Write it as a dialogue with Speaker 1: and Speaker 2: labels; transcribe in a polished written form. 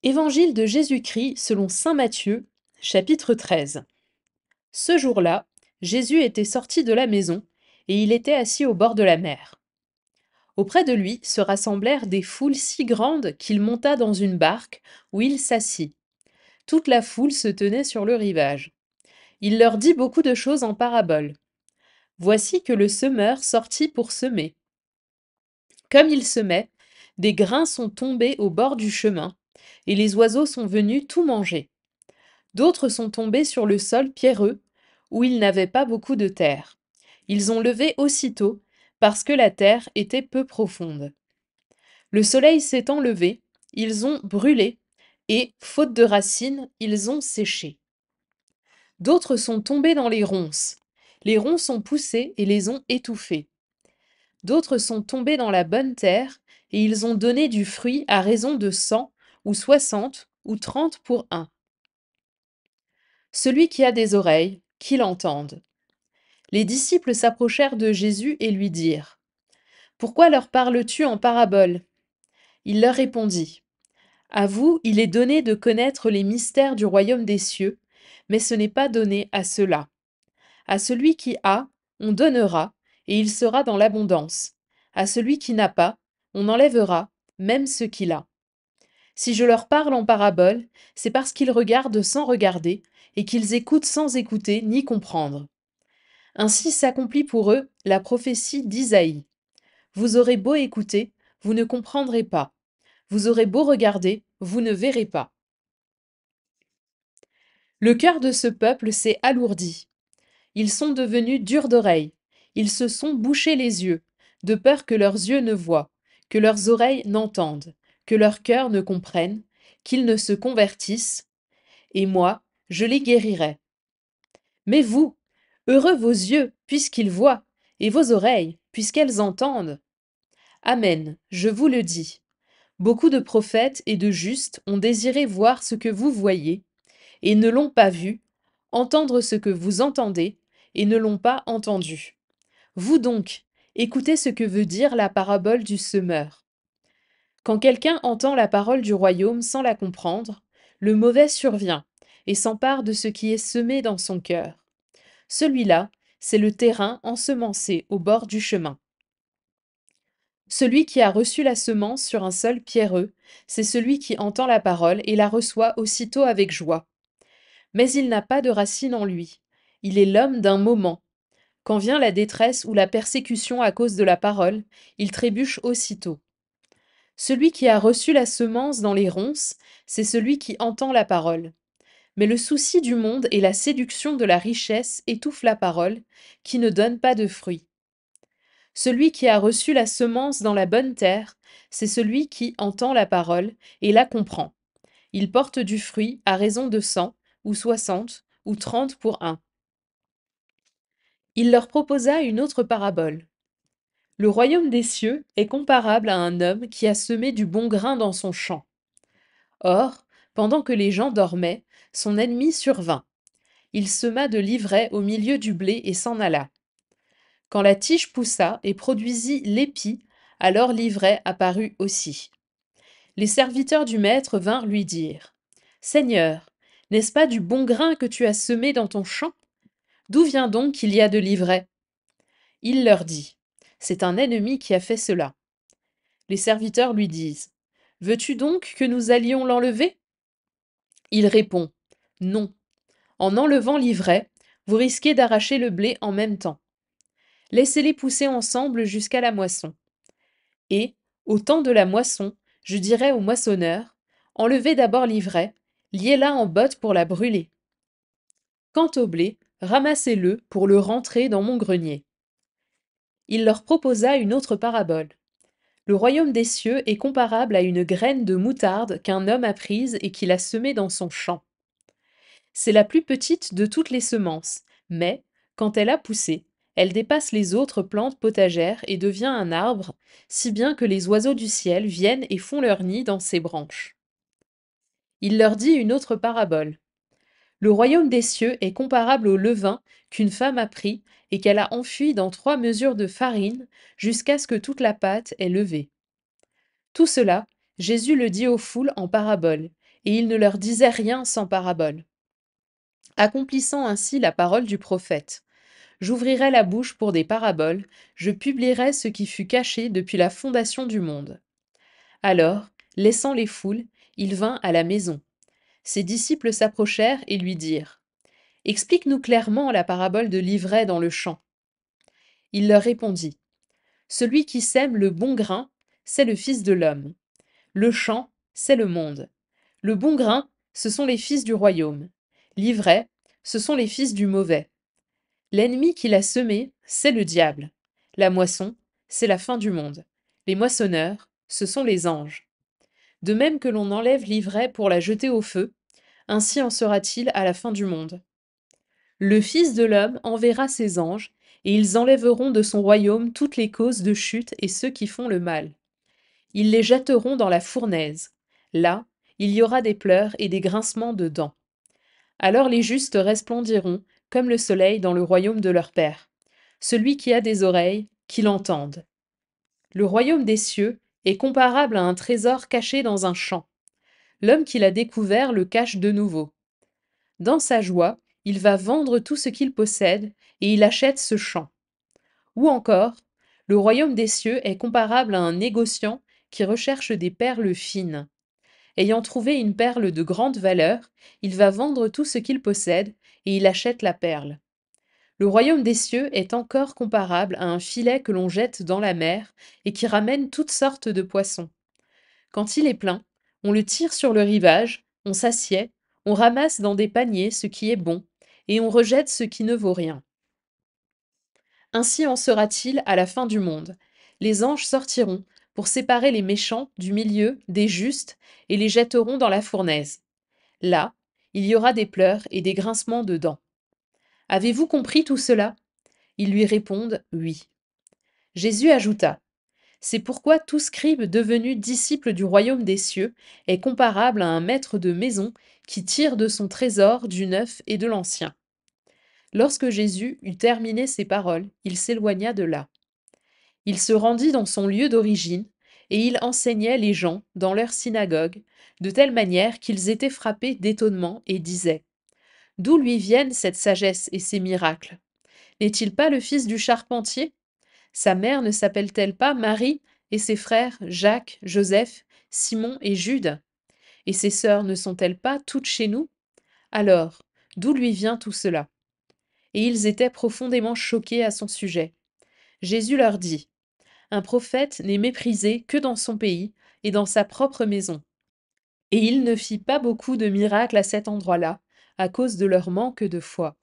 Speaker 1: Évangile de Jésus-Christ selon saint Matthieu, chapitre 13. Ce jour-là, Jésus était sorti de la maison, et il était assis au bord de la mer. Auprès de lui se rassemblèrent des foules si grandes qu'il monta dans une barque, où il s'assit. Toute la foule se tenait sur le rivage. Il leur dit beaucoup de choses en paraboles. Voici que le semeur sortit pour semer. Comme il semait, des grains sont tombés au bord du chemin, et les oiseaux sont venus tout manger. D'autres sont tombés sur le sol pierreux, où il n'avait pas beaucoup de terre. Ils ont levé aussitôt, parce que la terre était peu profonde. Le soleil s'étant levé, ils ont brûlé, et, faute de racines, ils ont séché. D'autres sont tombés dans les ronces. Les ronces ont poussé et les ont étouffés. D'autres sont tombés dans la bonne terre, et ils ont donné du fruit à raison de 100, ou 60, ou 30 pour un. Celui qui a des oreilles, qu'il entende. Les disciples s'approchèrent de Jésus et lui dirent: Pourquoi leur parles-tu en paraboles? Il leur répondit: À vous, il est donné de connaître les mystères du royaume des cieux, mais ce n'est pas donné à ceux-là. À celui qui a, on donnera, et il sera dans l'abondance. À celui qui n'a pas, on enlèvera, même ce qu'il a. Si je leur parle en paraboles, c'est parce qu'ils regardent sans regarder, et qu'ils écoutent sans écouter ni comprendre. Ainsi s'accomplit pour eux la prophétie d'Isaïe. Vous aurez beau écouter, vous ne comprendrez pas. Vous aurez beau regarder, vous ne verrez pas. Le cœur de ce peuple s'est alourdi. Ils sont devenus durs d'oreille. Ils se sont bouchés les yeux, de peur que leurs yeux ne voient, que leurs oreilles n'entendent, que leur cœur ne comprenne, qu'ils ne se convertissent, et moi, je les guérirai. Mais vous, heureux vos yeux, puisqu'ils voient, et vos oreilles, puisqu'elles entendent. Amen, je vous le dis. Beaucoup de prophètes et de justes ont désiré voir ce que vous voyez, et ne l'ont pas vu, entendre ce que vous entendez, et ne l'ont pas entendu. Vous donc, écoutez ce que veut dire la parabole du semeur. Quand quelqu'un entend la parole du royaume sans la comprendre, le mauvais survient, et s'empare de ce qui est semé dans son cœur. Celui-là, c'est le terrain ensemencé au bord du chemin. Celui qui a reçu la semence sur un sol pierreux, c'est celui qui entend la parole et la reçoit aussitôt avec joie. Mais il n'a pas de racine en lui. Il est l'homme d'un moment. Quand vient la détresse ou la persécution à cause de la parole, il trébuche aussitôt. Celui qui a reçu la semence dans les ronces, c'est celui qui entend la parole. Mais le souci du monde et la séduction de la richesse étouffent la parole, qui ne donne pas de fruit. Celui qui a reçu la semence dans la bonne terre, c'est celui qui entend la parole et la comprend. Il porte du fruit à raison de 100, ou 60, ou 30 pour un. Il leur proposa une autre parabole. Le royaume des cieux est comparable à un homme qui a semé du bon grain dans son champ. Or, pendant que les gens dormaient, son ennemi survint. Il sema de l'ivraie au milieu du blé et s'en alla. Quand la tige poussa et produisit l'épi, alors l'ivraie apparut aussi. Les serviteurs du maître vinrent lui dire: Seigneur, n'est-ce pas du bon grain que tu as semé dans ton champ? D'où vient donc qu'il y a de l'ivraie? Il leur dit: C'est un ennemi qui a fait cela. Les serviteurs lui disent: Veux-tu donc que nous allions l'enlever? Il répond: Non. En enlevant l'ivraie, vous risquez d'arracher le blé en même temps. Laissez-les pousser ensemble jusqu'à la moisson. Et, au temps de la moisson, je dirai au moissonneur: Enlevez d'abord l'ivraie, liez-la en botte pour la brûler. Quant au blé, ramassez-le pour le rentrer dans mon grenier. Il leur proposa une autre parabole. Le royaume des cieux est comparable à une graine de moutarde qu'un homme a prise et qu'il a semée dans son champ. C'est la plus petite de toutes les semences, mais, quand elle a poussé, elle dépasse les autres plantes potagères et devient un arbre, si bien que les oiseaux du ciel viennent et font leur nid dans ses branches. Il leur dit une autre parabole. Le royaume des cieux est comparable au levain qu'une femme a pris et qu'elle a enfui dans 3 mesures de farine jusqu'à ce que toute la pâte ait levé. Tout cela, Jésus le dit aux foules en parabole, et il ne leur disait rien sans parabole, accomplissant ainsi la parole du prophète. J'ouvrirai la bouche pour des paraboles, je publierai ce qui fut caché depuis la fondation du monde. Alors, laissant les foules, il vint à la maison. Ses disciples s'approchèrent et lui dirent: Explique-nous clairement la parabole de l'ivraie dans le champ. Il leur répondit: Celui qui sème le bon grain, c'est le Fils de l'homme. Le champ, c'est le monde. Le bon grain, ce sont les fils du royaume. L'ivraie, ce sont les fils du mauvais. L'ennemi qui l'a semé, c'est le diable. La moisson, c'est la fin du monde. Les moissonneurs, ce sont les anges. De même que l'on enlève l'ivraie pour la jeter au feu, ainsi en sera-t-il à la fin du monde. Le Fils de l'homme enverra ses anges, et ils enlèveront de son royaume toutes les causes de chute et ceux qui font le mal. Ils les jetteront dans la fournaise. Là, il y aura des pleurs et des grincements de dents. Alors les justes resplendiront comme le soleil dans le royaume de leur Père. Celui qui a des oreilles, qu'il entende. Le royaume des cieux est comparable à un trésor caché dans un champ. L'homme qui l'a découvert le cache de nouveau. Dans sa joie, il va vendre tout ce qu'il possède et il achète ce champ. Ou encore, le royaume des cieux est comparable à un négociant qui recherche des perles fines. Ayant trouvé une perle de grande valeur, il va vendre tout ce qu'il possède et il achète la perle. Le royaume des cieux est encore comparable à un filet que l'on jette dans la mer et qui ramène toutes sortes de poissons. Quand il est plein, on le tire sur le rivage, on s'assied, on ramasse dans des paniers ce qui est bon, et on rejette ce qui ne vaut rien. Ainsi en sera-t-il à la fin du monde. Les anges sortiront pour séparer les méchants du milieu des justes et les jetteront dans la fournaise. Là, il y aura des pleurs et des grincements de dents. Avez-vous compris tout cela? Ils lui répondent oui. Jésus ajouta: C'est pourquoi tout scribe devenu disciple du royaume des cieux est comparable à un maître de maison qui tire de son trésor du neuf et de l'ancien. Lorsque Jésus eut terminé ces paroles, il s'éloigna de là. Il se rendit dans son lieu d'origine, et il enseignait les gens dans leur synagogue, de telle manière qu'ils étaient frappés d'étonnement et disaient: D'où lui viennent cette sagesse et ces miracles? N'est-il pas le fils du charpentier? Sa mère ne s'appelle-t-elle pas Marie, et ses frères Jacques, Joseph, Simon et Jude? Et ses sœurs ne sont-elles pas toutes chez nous? Alors, d'où lui vient tout cela? Et ils étaient profondément choqués à son sujet. Jésus leur dit: Un prophète n'est méprisé que dans son pays et dans sa propre maison. Et il ne fit pas beaucoup de miracles à cet endroit-là, à cause de leur manque de foi.